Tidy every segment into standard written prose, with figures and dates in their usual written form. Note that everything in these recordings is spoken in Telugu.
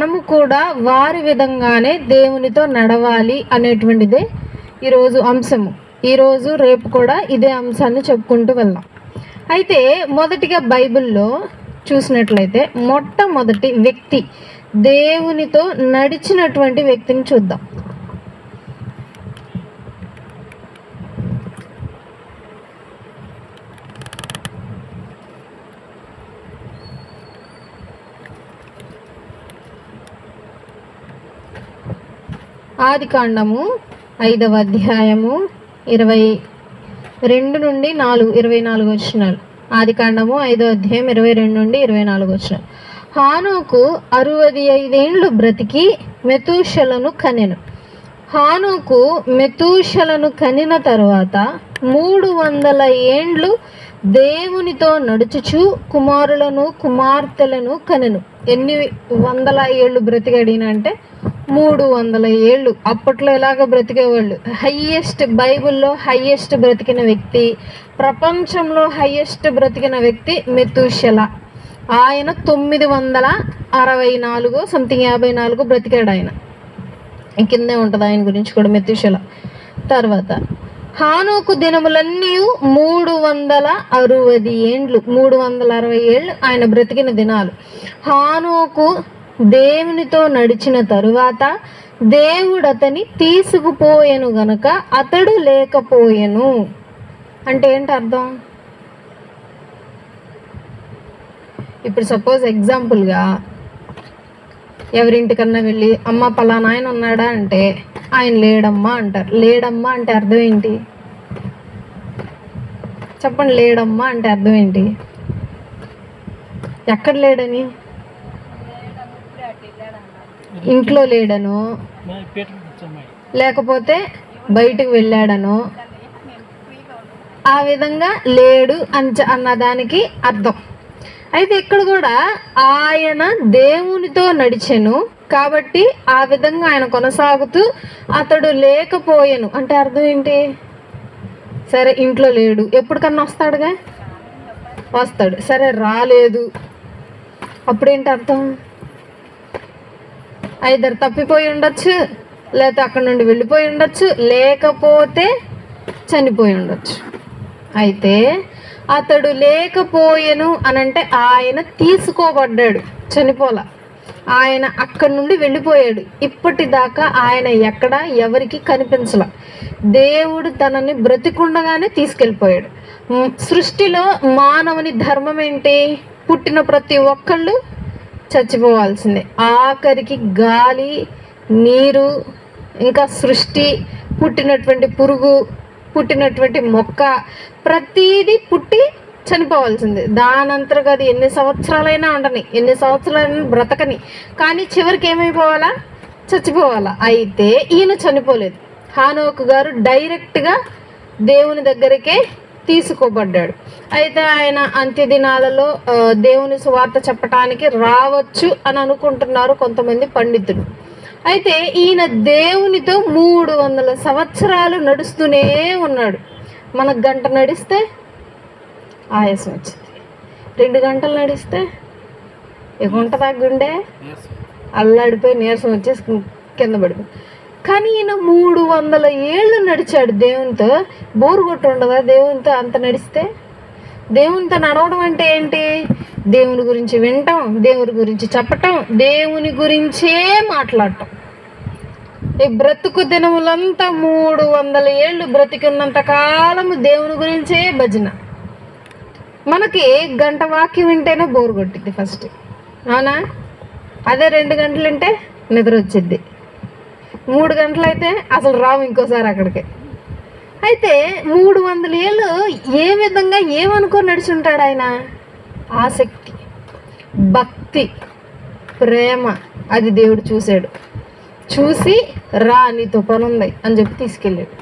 మనము కూడా వారి విధంగానే దేవునితో నడవాలి అనేటువంటిదే ఈరోజు అంశము. ఈరోజు రేపు కూడా ఇదే అంశాన్ని చెప్పుకుంటూ వెళ్దాం. అయితే మొదటిగా బైబిల్లో చూసినట్లయితే మొట్టమొదటి వ్యక్తి దేవునితో నడిచినటువంటి వ్యక్తిని చూద్దాం. ఆదికాండము 5వ అధ్యాయము 22 నుండి 24 వచనాలు. ఆదికాండము 5వ అధ్యాయం 22 నుండి 24 వచనాలు. హానోకు 65 ఏండ్లు బ్రతికి మెతూషలను కనెను. హానోకు మెతూషలను కనిన తరువాత 300 ఏండ్లు దేవునితో నడుచుచు కుమారులను కుమార్తెలను కనెను. ఎన్ని వందల ఏళ్ళు బ్రతికాడిన అంటే 300 ఏళ్ళు. అప్పట్లో ఎలాగ బ్రతికేవాళ్ళు? హయ్యెస్ట్, బైబిల్లో హయ్యెస్ట్ బ్రతికిన వ్యక్తి, ప్రపంచంలో హయ్యెస్ట్ బ్రతికిన వ్యక్తి మెతూషల. ఆయన 964 సంథింగ్ 54 బ్రతికాడు. ఆయన కిందే ఉంటుంది ఆయన గురించి కూడా మెతూషల. తర్వాత హానోకు దినములన్నీ 360 ఏండ్లు, 360 ఏళ్ళు ఆయన బ్రతికిన దినాలు. హానోకు దేవునితో నడిచిన తరువాత దేవుడు అతని తీసుకుపోయెను గనక అతడు లేకపోయెను. అంటే ఏంటి అర్థం? ఇప్పుడు సపోజ్ ఎగ్జాంపుల్గా ఎవరింటికన్నా వెళ్ళి అమ్మ పలానా ఆయన ఉన్నాడా అంటే ఆయన లేడమ్మా అంటారు. లేడమ్మా అంటే అర్థం ఏంటి చెప్పండి? లేడమ్మా అంటే అర్థం ఏంటి? ఎక్కడ లేడని? ఇంట్లో లేడను, లేకపోతే బయటకు వెళ్ళాడను, ఆ విధంగా లేడు అన్నదానికి అర్థం. అయితే ఇక్కడ కూడా ఆయన దేవునితో నడిచెను కాబట్టి ఆ విధంగా ఆయన కొనసాగుతూ అతడు లేకపోయెను అంటే అర్థం ఏంటి? సరే ఇంట్లో లేడు, ఎప్పటికన్నా వస్తాడుగా, వస్తాడు. సరే రాలేదు, అప్పుడేంటి అర్థం? ఐదరు తప్పిపోయి ఉండొచ్చు, లేకపోతే అక్కడ నుండి వెళ్ళిపోయి ఉండొచ్చు, లేకపోతే చనిపోయి ఉండొచ్చు. అయితే అతడు లేకపోయెను అనంటే ఆయన తీసుకోబడ్డాడు, చనిపోలా. ఆయన అక్కడి నుండి వెళ్ళిపోయాడు. ఇప్పటిదాకా ఆయన ఎక్కడ ఎవరికి కనిపించలా. దేవుడు తనని బ్రతికుండగానే తీసుకెళ్ళిపోయాడు. సృష్టిలో మానవుని ధర్మం ఏంటి? పుట్టిన ప్రతి ఒక్కళ్ళు చచ్చిపోవాల్సిందే. ఆఖరికి గాలి, నీరు, ఇంకా సృష్టి, పుట్టినటువంటి పురుగు, పుట్టినటువంటి మొక్క, ప్రతీది పుట్టి చనిపోవాల్సిందే. దానంతరగా అది ఎన్ని సంవత్సరాలైనా ఉండని, ఎన్ని సంవత్సరాలైనా బ్రతకని, కానీ చివరికి ఏమైపోవాలా? చచ్చిపోవాలా. అయితే ఈయన చనిపోలేదు. హానోకు గారు డైరెక్ట్గా దేవుని దగ్గరికే తీసుకోబడ్డాడు. అయితే ఆయన అంత్యదినాలలో దేవుని సువార్త చెప్పటానికి రావచ్చు అని అనుకుంటున్నారు కొంతమంది పండితులు. అయితే ఈయన దేవునితో 300 సంవత్సరాలు నడుస్తూనే ఉన్నాడు. మనకు గంట నడిస్తే ఆయాసం వచ్చింది, 2 గంటలు నడిస్తే ఎగుంట గుండె అల్లాడిపోయి నీరసం వచ్చేసి కింద పడిపోయి. కానీ ఈయన 300 ఏళ్ళు నడిచాడు దేవునితో. బోరు కొట్టి ఉండదా దేవునితో అంత నడిస్తే? దేవునితో నడవడం అంటే ఏంటి? దేవుని గురించి వినటం, దేవుని గురించి చెప్పటం, దేవుని గురించే మాట్లాడటం. ఈ బ్రతుకు దినములంతా 300 ఏళ్ళు బ్రతికున్నంత కాలము దేవుని గురించే భజన. మనకి గంట వాక్యం వింటేనే బోరు కొట్టిద్ది ఫస్ట్, అవునా? అదే 2 గంటలు వింటే నిద్ర వచ్చిద్ది, 3 గంటలు అయితే అసలు రావు ఇంకోసారి అక్కడికి. అయితే 300 ఏళ్ళు ఏ విధంగా ఏమనుకొని నడుచుంటాడు ఆయన? ఆసక్తి, భక్తి, ప్రేమ, అది దేవుడు చూశాడు. చూసి రా నీతో పనుంది అని చెప్పి తీసుకెళ్ళాడు.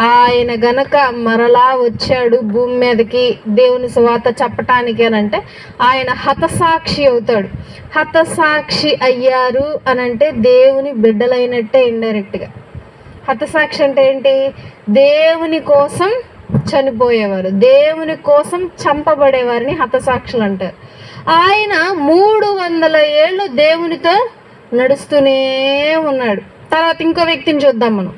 ఆయన గనక మరలా వచ్చాడు భూమి మీదకి దేవుని సువార్త చెప్పటానికి అని అంటే ఆయన హతసాక్షి అవుతాడు. హతసాక్షి అయ్యారు అని అంటే దేవుని బిడ్డలైనట్టే ఇండైరెక్ట్గా. హతసాక్షి అంటే ఏంటి? దేవుని కోసం చనిపోయేవారు, దేవుని కోసం చంపబడేవారిని హతసాక్షులు అంటారు. ఆయన 300 ఏళ్ళు దేవునితో నడుస్తూనే ఉన్నాడు. తర్వాత ఇంకో వ్యక్తిని చూద్దాం మనం.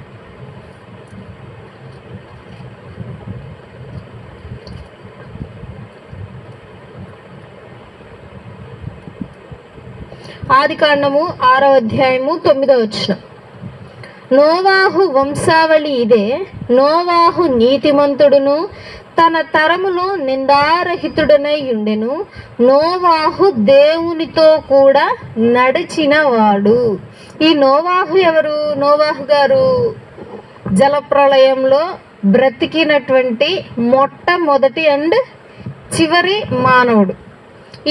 ఆదికాండము 6వ అధ్యాయము 9వ వచనం. నోవాహు వంశావళి ఇదే. నోవాహు నీతిమంతుడును తన తరములో నిందారహితుడనై ఉండెను. నోవాహు దేవునితో కూడా నడిచిన వాడు. ఈ నోవాహు ఎవరు? నోవాహు గారు జలప్రళయంలో బ్రతికినటువంటి మొట్టమొదటి అండ్ చివరి మానవుడు.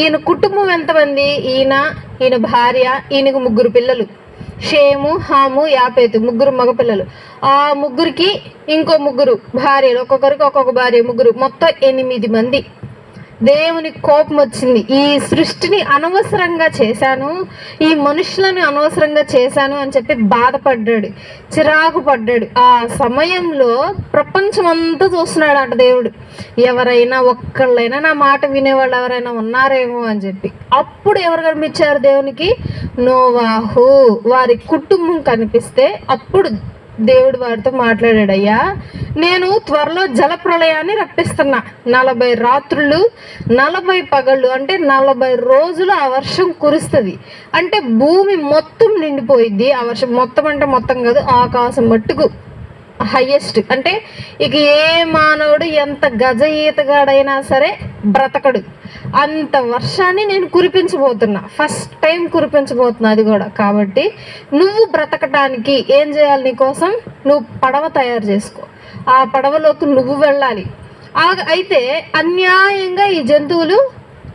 ఈయన కుటుంబం ఎంతమంది? ఈయన భార్య, ఈయనకు 3 పిల్లలు, షేము, హాము, యాపేతు, 3 మగపిల్లలు. ఆ 3కి ఇంకో 3 భార్యలు, ఒక్కొక్కరికి ఒక్కొక్క భార్య, 3, మొత్తం 8 మంది. దేవుని కోపం వచ్చింది. ఈ సృష్టిని అనవసరంగా చేశాను, ఈ మనుషులను అనవసరంగా చేశాను అని చెప్పి బాధపడ్డాడు, చిరాకు పడ్డాడు. ఆ సమయంలో ప్రపంచం అంతా చూస్తున్నాడు అంట దేవుడు, ఎవరైనా ఒక్కళ్ళైనా నా మాట వినేవాళ్ళు ఎవరైనా ఉన్నారేమో అని చెప్పి. అప్పుడు ఎవరు కనిపించారు దేవునికి? నోవాహు, వారి కుటుంబం కనిపిస్తే అప్పుడు దేవుడు వారితో మాట్లాడాడు. అయ్యా, నేను త్వరలో జలప్రళయాన్ని రప్పిస్తున్నా. 40 రాత్రులు 40 పగళ్ళు, అంటే 40 రోజులు ఆ వర్షం కురుస్తుంది. అంటే భూమి మొత్తం నిండిపోయిద్ది. ఆ వర్షం మొత్తం అంటే మొత్తం కాదు, ఆకాశం మట్టుకు హైయెస్ట్. అంటే ఇక ఏ మానవుడు ఎంత గజ ఈతగాడైనా సరే బ్రతకడు. అంత వర్షాన్ని నేను కురిపించబోతున్నా, ఫస్ట్ టైం కురిపించబోతున్నా అది కూడా. కాబట్టి నువ్వు బ్రతకటానికి ఏం చేయాలి? నీకోసం నువ్వు పడవ తయారు చేసుకో, ఆ పడవలోకి నువ్వు వెళ్ళాలి. అయితే అన్యాయంగా ఈ జంతువులు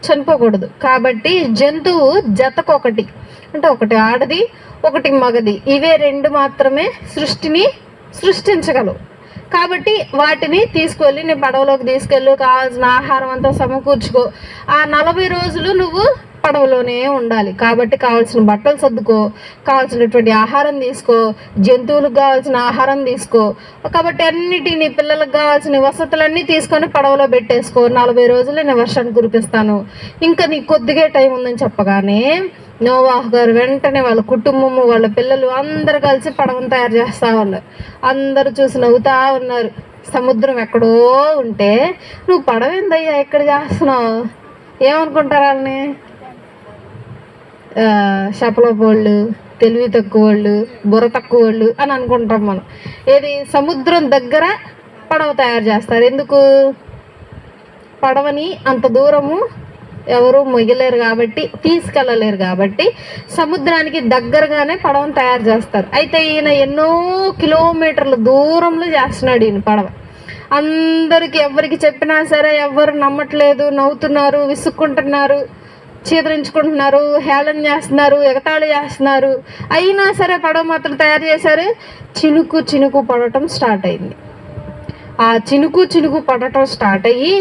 చనిపోకూడదు. కాబట్టి జంతువు జతకొకటి, అంటే ఒకటి ఆడది ఒకటి మగది, ఇవే 2 మాత్రమే సృష్టిని సృష్టించగలవు. కాబట్టి వాటిని తీసుకెళ్ళి నీ పడవలోకి తీసుకెళ్ళు, కావాల్సిన ఆహారం అంతా సమకూర్చుకో. ఆ 40 రోజులు నువ్వు పడవలోనే ఉండాలి. కాబట్టి కావాల్సిన బట్టలు సర్దుకో, కావాల్సినటువంటి ఆహారం తీసుకో, జంతువులకు కావాల్సిన ఆహారం తీసుకో. కాబట్టి అన్నిటినీ, పిల్లలకు కావాల్సిన వసతులన్నీ తీసుకొని పడవలో పెట్టేసుకో. 40 రోజులు నేను వర్షాన్ని కురిపిస్తాను, ఇంకా నీకు కొద్దిగా టైం ఉందని చెప్పగానే నోవాహు గారు వెంటనే వాళ్ళ కుటుంబము, వాళ్ళ పిల్లలు అందరు కలిసి పడవను తయారు చేస్తూ ఉన్నారు. అందరూ చూసి నవ్వుతా ఉన్నారు. సముద్రం ఎక్కడో ఉంటే నువ్వు పడవ ఏందయ్యా ఎక్కడ చేస్తున్నావు? ఏమనుకుంటారు వాళ్ళని? శపలోపోళ్ళు, తెలివి తక్కువ వాళ్ళు, బుర్ర తక్కువ వాళ్ళు అని అనుకుంటాం మనం. ఏది? సముద్రం దగ్గర పడవ తయారు చేస్తారు. ఎందుకు? పడవని అంత దూరము ఎవరు మొయ్యలేరు కాబట్టి, తీసుకెళ్ళలేరు కాబట్టి సముద్రానికి దగ్గరగానే పడవను తయారు చేస్తారు. అయితే ఈయన ఎన్నో కిలోమీటర్ల దూరంలో చేస్తున్నాడు ఈయన పడవ. అందరికి ఎవరికి చెప్పినా సరే ఎవరు నమ్మట్లేదు, నవ్వుతున్నారు, విసుక్కుంటున్నారు, చీదరించుకుంటున్నారు, హేళన చేస్తున్నారు, ఎగతాళి చేస్తున్నారు. అయినా సరే పడవ మాత్రం తయారు చేశారు. చినుకు చినుకు పడటం స్టార్ట్ అయింది. ఆ చినుకు చినుకు పడటం స్టార్ట్ అయ్యి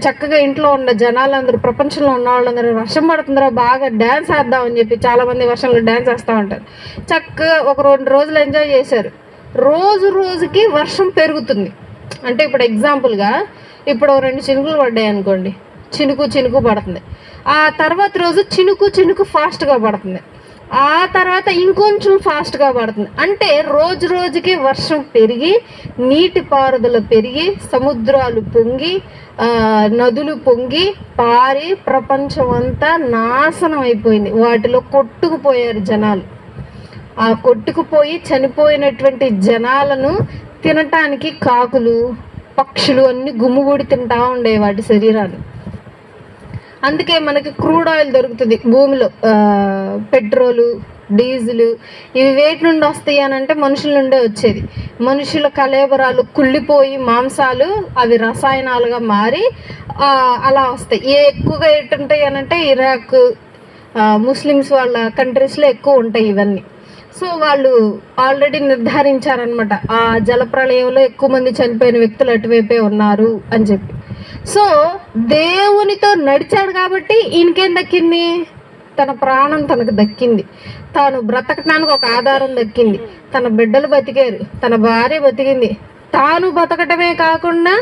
చక్కగా ఇంట్లో ఉన్న జనాలందరూ, ప్రపంచంలో ఉన్న వాళ్ళందరూ వర్షం పడుతుందో బాగా డ్యాన్స్ వేద్దామని చెప్పి చాలామంది వర్షంలో డ్యాన్స్ వేస్తూ ఉంటారు. చక్కగా ఒక 2 రోజులు ఎంజాయ్ చేశారు. రోజుకి వర్షం పెరుగుతుంది. అంటే ఇప్పుడు ఎగ్జాంపుల్గా ఇప్పుడు 2 చినుకులు పడ్డాయి అనుకోండి, చినుకు చినుకు పడుతుంది. ఆ తర్వాత రోజు చినుకు చినుకు ఫాస్ట్గా పడుతుంది. ఆ తర్వాత ఇంకొంచెం ఫాస్ట్గా పడుతుంది. అంటే రోజుకి వర్షం పెరిగి, నీటి పారుదల పెరిగి, సముద్రాలు పొంగి, నదులు పొంగి పారి ప్రపంచం అంతా నాశనం అయిపోయింది. వాటిలో కొట్టుకుపోయారు జనాలు. ఆ కొట్టుకుపోయి చనిపోయినటువంటి జనాలను తినటానికి కాకులు, పక్షులు అన్ని గుమ్ముగూడి తింటా ఉండే వాటి శరీరాలు. అందుకే మనకి క్రూడ్ ఆయిల్ దొరుకుతుంది భూమిలో. పెట్రోలు, డీజిల్ ఇవి వేటి నుండి వస్తాయి అని అంటే మనుషుల నుండే వచ్చేది. మనుషుల కళేబరాలు కుళ్ళిపోయి మాంసాలు అవి రసాయనాలుగా మారి అలా వస్తాయి. ఎక్కువగా ఎటుంటాయి అని అంటే ఇరాక్, ముస్లిమ్స్ వాళ్ళ కంట్రీస్లో ఎక్కువ ఉంటాయి ఇవన్నీ. సో వాళ్ళు ఆల్రెడీ నిర్ధారించారనమాట, ఆ జలప్రళయంలో ఎక్కువ మంది చనిపోయిన వ్యక్తులు అటువైపే ఉన్నారు అని చెప్పి. సో దేవునితో నడిచాడు కాబట్టి ఈయనకేం దక్కింది? తన ప్రాణం తనకు దక్కింది, తాను బ్రతకటానికి ఒక ఆధారం దక్కింది, తన బిడ్డలు బతికారు, తన భార్య బతికింది, తాను బతకటమే కాకుండా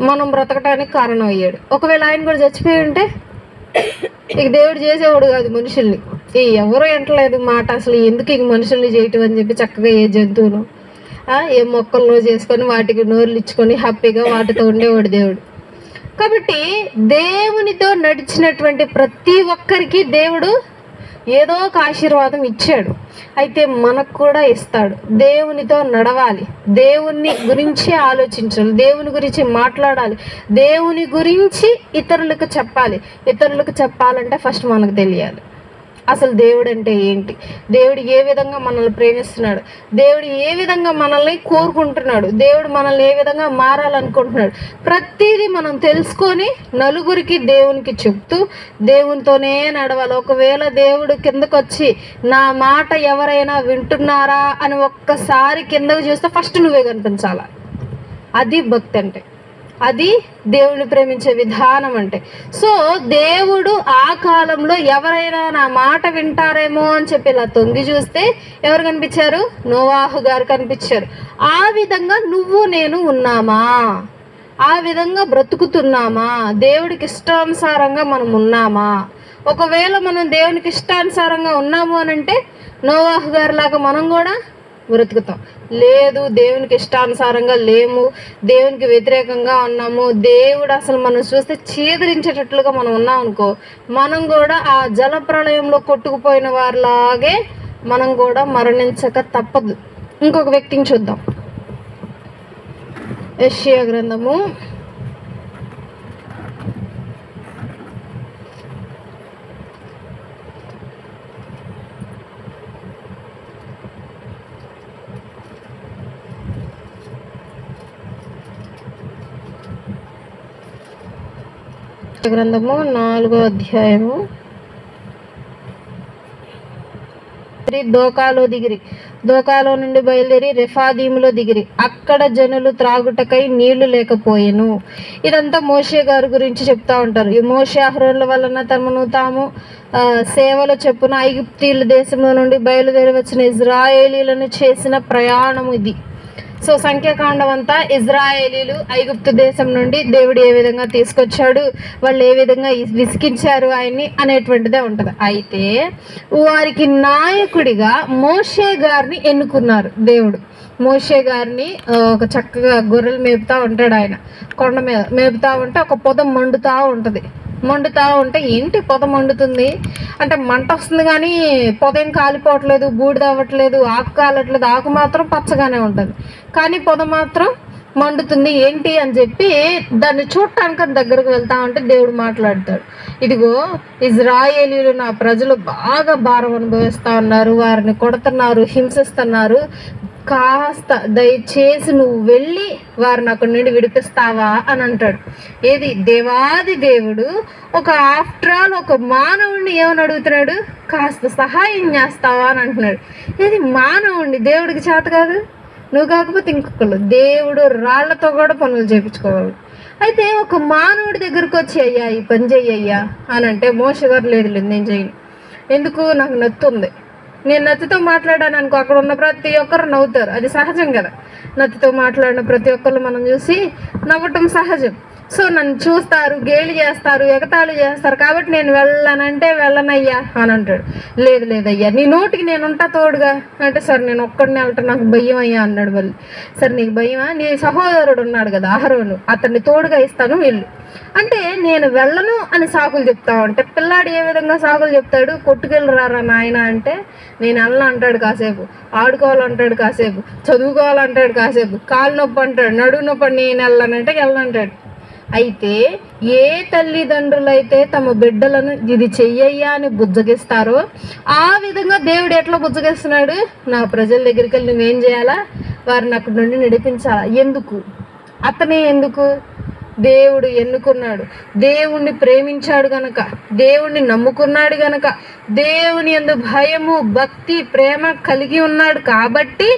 మనం బ్రతకటానికి కారణం అయ్యాడు. ఒకవేళ ఆయన కూడా చచ్చిపోయి ఉంటే ఇక దేవుడు చేసేవాడు కాదు మనుషుల్ని. ఎవరు వింటలేదు మాట, అసలు ఎందుకు ఇంక మనుషుల్ని చేయటం అని చెప్పి చక్కగా ఏ జంతువులు ఏ మొక్కల్లో చేసుకొని వాటికి నోర్లు ఇచ్చుకొని హ్యాపీగా వాటితో ఉండేవాడు దేవుడు. కాబట్టి దేవునితో నడిచినటువంటి ప్రతి ఒక్కరికి దేవుడు ఏదో ఒక ఆశీర్వాదం ఇచ్చాడు. అయితే మనకు కూడా ఇస్తాడు. దేవునితో నడవాలి, దేవుని గురించి ఆలోచించాలి, దేవుని గురించి మాట్లాడాలి, దేవుని గురించి ఇతరులకు చెప్పాలి. ఇతరులకు చెప్పాలంటే ఫస్ట్ మనకు తెలియాలి అసలు దేవుడు అంటే ఏంటి, దేవుడు ఏ విధంగా మనల్ని ప్రేమిస్తున్నాడు, దేవుడు ఏ విధంగా మనల్ని కోరుకుంటున్నాడు, దేవుడు మనల్ని ఏ విధంగా మారాలనుకుంటున్నాడు. ప్రతిదీ మనం తెలుసుకొని నలుగురికి దేవునికి చెప్తూ దేవునితోనే నడవాలి. ఒకవేళ దేవుడు కిందకు వచ్చి నా మాట ఎవరైనా వింటున్నారా అని ఒక్కసారి కిందకు చూస్తే ఫస్ట్ నువ్వే కనిపించాలా. అది భక్తి అంటే, అది దేవుని ప్రేమించే విధానం అంటే. సో దేవుడు ఆ కాలంలో ఎవరైనా నా మాట వింటారేమో అని చెప్పి ఇలా తొంగి చూస్తే ఎవరు కనిపించారు? నోవాహు గారు కనిపించారు. ఆ విధంగా నువ్వు నేను ఉన్నామా? ఆ విధంగా బ్రతుకుతున్నామా? దేవుడికి ఇష్టానుసారంగా మనం ఉన్నామా? ఒకవేళ మనం దేవునికి ఇష్టానుసారంగా ఉన్నాము అని అంటే నోవాహు గారి లాగా మనం కూడా బ్రతుకుతాం. లేదు, దేవునికి ఇష్టానుసారంగా లేము, దేవునికి వ్యతిరేకంగా ఉన్నాము, దేవుడు అసలు మనం చూస్తే చీదరించేటట్లుగా మనం ఉన్నాం అనుకో, మనం కూడా ఆ జల ప్రళయంలో కొట్టుకుపోయిన వారిలాగే మనం కూడా మరణించక తప్పదు. ఇంకొక వ్యక్తిని చూద్దాం. యెషయా గ్రంథము 4వ అధ్యాయము. దోకాలో దిగిరి, దోకాలో నుండి బయలుదేరి రెఫాదీములో దిగిరి, అక్కడ జనులు త్రాగుటకై నీళ్లు లేకపోయెను. ఇదంతా మోషే గారి గురించి చెప్తా ఉంటారు. ఈ మోషే అహరోనుల వలన తమను తాము సేవల చెప్పున ఐగుప్తీయుల దేశంలో నుండి బయలుదేరి వచ్చిన ఇజ్రాయేలీలను చేసిన ప్రయాణం ఇది. సో సంఖ్యాకాండం అంతా ఇజ్రాయేలీలు ఐగుప్తు దేశం నుండి దేవుడు ఏ విధంగా తీసుకొచ్చాడు, వాళ్ళు ఏ విధంగా విసిగించారు ఆయన్ని అనేటువంటిదే ఉంటుంది. అయితే వారికి నాయకుడిగా మోషే గారిని ఎన్నుకున్నారు దేవుడు. మోషే గారిని ఒక చక్కగా గొర్రెలు మేపుతా ఉంటాడు. ఆయన కొండ మీద మేపుతా ఉంటే ఒక పొద మండుతా ఉంటుంది. మండుతా ఉంటే ఏంటి పొద మండుతుంది అంటే మంట వస్తుంది కానీ పొద ఏం కాలిపోవట్లేదు, బూడిద అవ్వట్లేదు, ఆకు కాలట్లేదు, ఆకు మాత్రం పచ్చగానే ఉంటుంది కానీ పొద మాత్రం మండుతుంది ఏంటి అని చెప్పి దాన్ని చూడటానికి దగ్గరకు వెళ్తా ఉంటే దేవుడు మాట్లాడతాడు. ఇదిగో ఇజ్రాయేలీలు నా ప్రజలు బాగా భారం అనుభవిస్తా ఉన్నారు, వారిని కొడుతున్నారు, హింసిస్తున్నారు, కాస్త దయచేసి నువ్వు వెళ్ళి వారిని అక్కడి నుండి విడిపిస్తావా అని అంటాడు. ఏది దేవాది దేవుడు ఒక ఆఫ్టర్ ఆల్ ఒక మానవుడిని ఏమని అడుగుతున్నాడు? కాస్త సహాయం చేస్తావా అని అంటున్నాడు. ఏది మానవుడిని దేవుడికి చేత కాదు, నువ్వు కాకపోతే ఇంకొకళ్ళు. దేవుడు రాళ్లతో కూడా పనులు చేయించుకోవాలి. అయితే ఒక మానవుడి దగ్గరకు వచ్చి అయ్యా ఈ పని చెయ్యయ్యా అని అంటే మోషే గారు లేదు నేను చేయను, ఎందుకు నాకు నత్తుంది, నేను నత్తితో మాట్లాడాను అనుకో అక్కడ ఉన్న ప్రతి ఒక్కరు నవ్వుతారు, అది సహజం కదా. నత్తితో మాట్లాడిన ప్రతి ఒక్కరు మనం చూసి నవ్వటం సహజం. సో నన్ను చూస్తారు, గేలి చేస్తారు, ఎగతాళి చేస్తారు, కాబట్టి నేను వెళ్ళానంటే వెళ్ళనయ్యా అని అంటాడు. లేదు లేదయ్యా నీ నోటికి నేను ఉంటా తోడుగా అంటే, సరే నేను ఒక్కడిని వెళ్తా, నాకు భయం అయ్యా అన్నాడు. వాళ్ళు సరే నీకు భయమా, నీ సహోదరుడు ఉన్నాడు కదా అహరోను, అతన్ని తోడుగా ఇస్తాను వెళ్ళు అంటే నేను వెళ్ళను అని సాకులు చెప్తావు అంటే, పిల్లాడు ఏ విధంగా సాకులు చెప్తాడు? కొట్టుకెళ్ళరారా నాయన అంటే నేను వెళ్ళను అంటాడు కాసేపు, ఆడుకోవాలంటాడు కాసేపు, చదువుకోవాలంటాడు కాసేపు, కాలు నొప్పి అంటాడు, నడువు నొప్పి, నేను వెళ్ళానంటే వెళ్ళనంటాడు. అయితే ఏ తల్లిదండ్రులైతే తమ బిడ్డలను ఇది చెయ్యయ్యా అని బుజ్జగిస్తారో ఆ విధంగా దేవుడు ఎట్లా బుజ్జగిస్తున్నాడు? నా ప్రజల దగ్గరికి వెళ్ళి నువ్వేం చేయాలా? వారిని అక్కడి నుండి నడిపించాలా. ఎందుకు? అతనే ఎందుకు? దేవుడు ఎన్నుకున్నాడు, దేవుణ్ణి ప్రేమించాడు గనక, దేవుణ్ణి నమ్ముకున్నాడు గనక, దేవుని యందు భయము భక్తి ప్రేమ కలిగి ఉన్నాడు కాబట్టి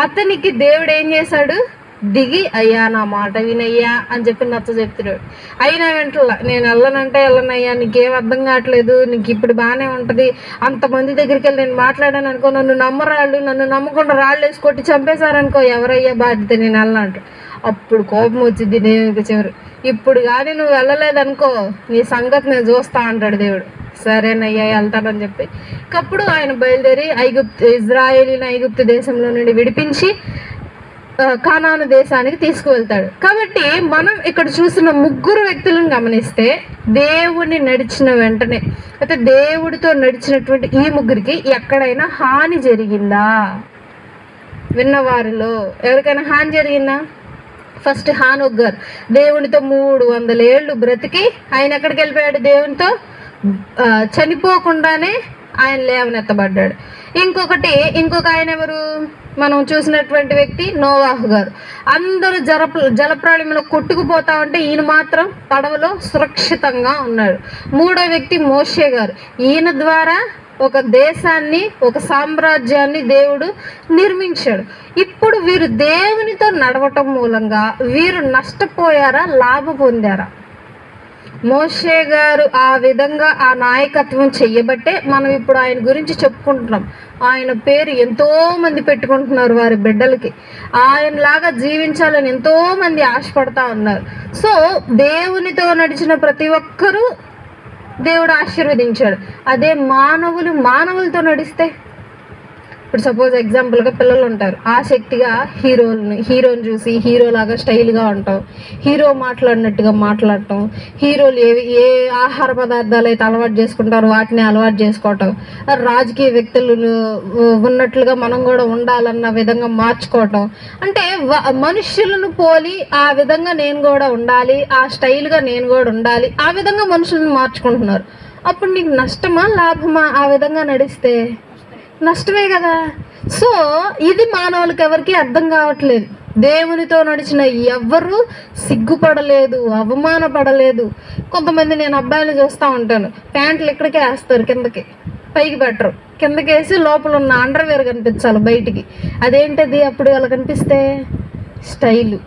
అతనికి దేవుడు ఏం చేశాడు? దిగి అయ్యా నా మాట వినయ్యా అని చెప్పి నచ్చ చెప్తున్నాడు. అయినా వెంటలా నేను వెళ్ళనంటే వెళ్ళనయ్యా, నీకేం అర్థం కావట్లేదు, నీకు ఇప్పుడు బాగానే ఉంటుంది, అంతమంది దగ్గరికి వెళ్ళి నేను మాట్లాడాను అనుకో, నన్ను నమ్మరాళ్ళు, నన్ను నమ్మకుండా రాళ్ళు వేసి కొట్టి చంపేశారనుకో, ఎవరయ్యా బాధ్యత, నేను వెళ్ళనంట. అప్పుడు కోపం వచ్చింది దేవుడికి చివరి. ఇప్పుడు కానీ నువ్వు వెళ్ళలేదనుకో నీ సంగతి నేను చూస్తా అంటాడు దేవుడు. సరేనయ్యా వెళ్తానని చెప్పి అప్పుడు ఆయన బయలుదేరి ఇజ్రాయేలీని ఐగుప్తు దేశంలో నుండి విడిపించి కానాను దేశానికి తీసుకువెళ్తాడు. కాబట్టి మనం ఇక్కడ చూసిన ముగ్గురు వ్యక్తులను గమనిస్తే దేవుని నడిచిన వెంటనే అయితే దేవుడితో నడిచినటువంటి ఈ ముగ్గురికి ఎక్కడైనా హాని జరిగిందా? విన్నవారిలో ఎవరికైనా హాని జరిగిందా? ఫస్ట్ హానోక్ గారు దేవునితో 300 ఏళ్ళు బ్రతికి ఆయన ఎక్కడికి వెళ్ళిపోయాడు? దేవునితో చనిపోకుండానే ఆయన లేవనెత్తబడ్డాడు. ఇంకొక ఆయన ఎవరు? మనం చూసినటువంటి వ్యక్తి నోవాహు గారు. అందరూ జలప్రళయంలో కొట్టుకుపోతా ఉంటే ఈయన మాత్రం పడవలో సురక్షితంగా ఉన్నాడు. మూడో వ్యక్తి మోషే గారు. ఈయన ద్వారా ఒక దేశాన్ని, ఒక సామ్రాజ్యాన్ని దేవుడు నిర్మించాడు. ఇప్పుడు వీరు దేవునితో నడవటం మూలంగా వీరు నష్టపోయారా, లాభ పొందారా? మోషే గారు ఆ విధంగా ఆ నాయకత్వం చెయ్యబట్టే మనం ఇప్పుడు ఆయన గురించి చెప్పుకుంటున్నాం. ఆయన పేరు ఎంతో మంది పెట్టుకుంటున్నారు వారి బిడ్డలకి. ఆయనలాగా జీవించాలని ఎంతో మంది ఆశపడతా ఉన్నారు. సో దేవునితో నడిచిన ప్రతి ఒక్కరూ దేవుడు ఆశీర్వదించాడు. అదే మానవులతో నడిస్తే, ఇప్పుడు సపోజ్ ఎగ్జాంపుల్గా పిల్లలు ఉంటారు, ఆసక్తిగా హీరోని చూసి హీరోలాగా స్టైల్గా ఉంటాం, హీరో మాట్లాడినట్టుగా మాట్లాడటం, హీరోలు ఏ ఆహార పదార్థాలు అయితే అలవాటు చేసుకుంటారో వాటిని అలవాటు చేసుకోవటం, రాజకీయ వ్యక్తులు ఉన్నట్లుగా మనం కూడా ఉండాలన్న విధంగా మార్చుకోవటం. అంటే మనుషులను పోలి ఆ విధంగా నేను కూడా ఉండాలి, ఆ స్టైల్గా నేను కూడా ఉండాలి, ఆ విధంగా మనుషులను మార్చుకుంటున్నారు. అప్పుడు నీకు నష్టమా, లాభమా? ఆ విధంగా నడిస్తే నష్టమే కదా. సో ఇది మానవులకు ఎవరికి అర్థం కావట్లేదు. దేవునితో నడిచిన ఎవ్వరూ సిగ్గుపడలేదు, అవమానపడలేదు. కొంతమంది నేను అబ్బాయిలు చూస్తూ ఉంటాను, ప్యాంట్లు ఇక్కడికే వేస్తారు, కిందకి పైకి పెట్టరు, కిందకేసి లోపల ఉన్న అండర్వేర్ కనిపించాలి బయటికి. అదేంటది? అప్పుడు అలా కనిపిస్తే స్టైలు.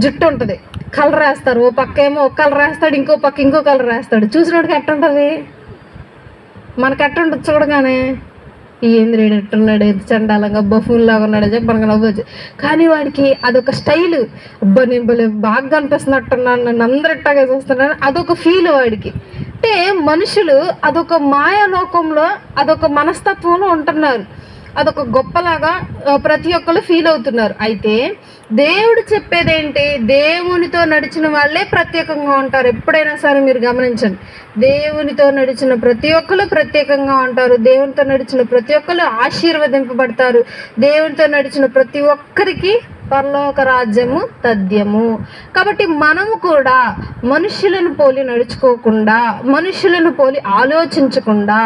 జుట్టు ఉంటుంది, కలర్ వేస్తారు, ఓ పక్క ఏమో ఒక కలర్ వేస్తాడు, ఇంకో పక్క ఇంకో కలర్ వేస్తాడు. చూసినోడికి ఎట్ట ఉంటుంది? మనకు ఎట్ట ఉంటుంది చూడగానే, ఏంది రేడు ఎట్టున్నాడు, ఎద్దు చండాలంగా బఫూన్ లాగా ఉన్నాడు చెప్పి మనకు నవ్వచ్చు. కానీ వాడికి అదొక స్టైలు. అబ్బా నేను భలే బాగా కనిపిస్తున్నట్టున్నాను, నన్ను అందరు ఎట్టాగా చూస్తున్నాను, అదొక ఫీల్ వాడికి. అంటే మనుషులు అదొక మాయాలోకంలో, అదొక మనస్తత్వంలో ఉంటున్నారు. అదొక గొప్పలాగా ప్రతి ఒక్కరు ఫీల్ అవుతున్నారు. అయితే దేవుడు చెప్పేదేంటి? దేవునితో నడిచిన వాళ్ళే ప్రత్యేకంగా ఉంటారు. ఎప్పుడైనా సరే మీరు గమనించండి, దేవునితో నడిచిన ప్రతి ఒక్కరు ప్రత్యేకంగా ఉంటారు. దేవునితో నడిచిన ప్రతి ఒక్కరు ఆశీర్వదింపబడతారు. దేవునితో నడిచిన ప్రతి ఒక్కరికి పరలోక రాజ్యము తథ్యము. కాబట్టి మనము కూడా మనుషులను పోలి నడుచుకోకుండా, మనుషులను పోలి ఆలోచించకుండా,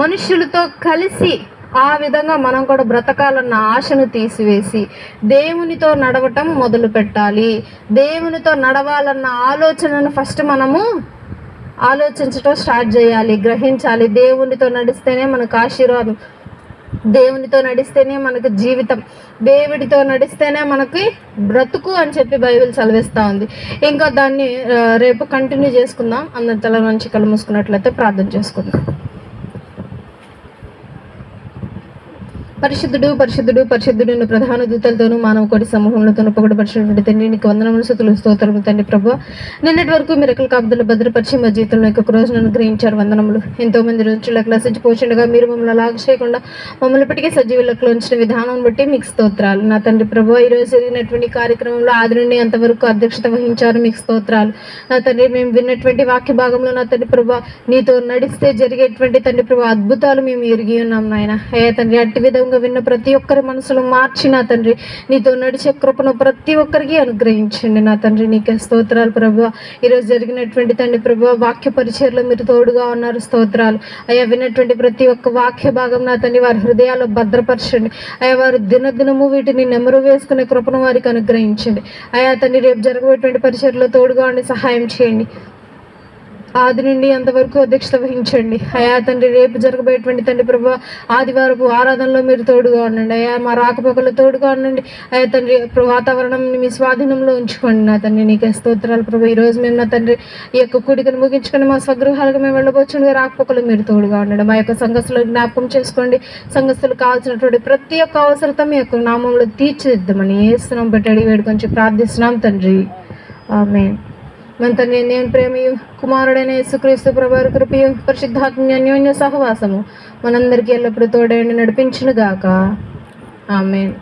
మనుషులతో కలిసి ఆ విధంగా మనం కూడా బ్రతకాలన్న ఆశను తీసివేసి దేవునితో నడవటం మొదలు పెట్టాలి. దేవునితో నడవాలన్న ఆలోచనను ఫస్ట్ మనము ఆలోచించటం స్టార్ట్ చేయాలి, గ్రహించాలి. దేవునితో నడిస్తేనే మనకు ఆశీర్వాదం, దేవునితో నడిస్తేనే మనకు జీవితం, దేవుడితో నడిస్తేనే మనకి బ్రతుకు అని చెప్పి బైబిల్ చదివిస్తూ ఉంది. ఇంకా దాన్ని రేపు కంటిన్యూ చేసుకుందాం. అందరి తల నుంచి కళ్ళు మూసుకున్నట్లయితే ప్రార్థన చేసుకుందాం. పరిశుద్ధుడు పరిశుద్ధుడు పరిశుద్ధుడు ప్రధాన దూతలతోనూ మానవ కోటి సమూహంలోతోనూ పొగడపరిచినటువంటి తండ్రి, నీకు వందనములు, స్తుతులు, స్తోత్రములు తండ్రి. ప్రభువా, నిన్నటి వరకు మిరకల కాపుదలు భద్రపరిచి మా జీవితంలో ఒక రోజును అనుగ్రహించారు. వందనములు. ఎంతో మంది రోజులకు లసించి పోషండగా మీరు మమ్మల్ని అలాగ చేయకుండా మమ్మల్ని ఇప్పటికే సజీవులకు ఉంచిన విధానం బట్టి మీకు స్తోత్రాలు. నా తండ్రి ప్రభువా, ఈరోజు జరిగినటువంటి కార్యక్రమంలో ఆది నుండి అంతవరకు అధ్యక్షత వహించారు, మీకు స్తోత్రాలు. నా తండ్రి, మేము విన్నటువంటి వాక్య భాగంలో నా తండ్రి ప్రభువా, నీతో నడిస్తే జరిగేటువంటి తండ్రి ప్రభువా అద్భుతాలు మేము ఎరిగి ఉన్నాం నాయన. అయ్యా తండ్రి, అట్టి విధంగా విన్న ప్రతి ఒక్కరి మనసులో మార్చి నా తండ్రి నీతో నడిచే కృపను ప్రతి ఒక్కరికి అనుగ్రహించండి. నా తండ్రి నీకే స్తోత్రాలు ప్రభువా. ఈరోజు జరిగినటువంటి తండ్రి ప్రభువా వాక్య పరిచర్లో మీరు తోడుగా ఉన్నారు, స్తోత్రాలు. అయ్యా, విన్నటువంటి ప్రతి ఒక్క వాక్య భాగం నా తండ్రి వారి హృదయాల్లో భద్రపరచండి. అయ్యా, వారు దినదినము వీటిని నెమరు వేసుకునే కృపను వారికి అనుగ్రహించండి. అయ్యా తండ్రి, రేపు జరగబోయేటువంటి పరిచర్లో తోడుగా ఉండి సహాయం చేయండి. ఆది నుండి అంతవరకు అధ్యక్షత వహించండి. అయా తండ్రి, రేపు జరగబోయేటువంటి తండ్రి ప్రభు ఆదివారపు ఆరాధనలో మీరు తోడుగా ఉండండి. అయా, మా రాకపోకలు తోడుగా ఉండండి. అయా తండ్రి, వాతావరణం మీ స్వాధీనంలో ఉంచుకోండి. నా తండ్రి నీకే స్తోత్రాలు ప్రభు. ఈరోజు మేము నా తండ్రి ఈ యొక్క కూడికను ముగించుకొని మా స్వగృహాలకు మేము వెళ్ళబోచుండగా రాకపోకలు మీరు తోడుగా ఉండండి. మా యొక్క సంఘస్థులు జ్ఞాపకం చేసుకోండి. సంఘస్థులు కావాల్సినటువంటి ప్రతి ఒక్క అవసరత మీ యొక్క నామంలో తీర్చిదిద్దామని యేసునామమున బట్టి అడిగి వేడుకొని ప్రార్థిస్తున్నాం తండ్రి. ఆమేన్. మన తండ్రి నేను ప్రేమయు కుమారుడైన యేసుక్రీస్తు ప్రభువారి కృపయు పరిశుద్ధాత్మ అన్యోన్య సహవాసము మనందరికీ ఎల్లప్పుడూ తోడైండి నడిపించును గాక. ఆమేన్.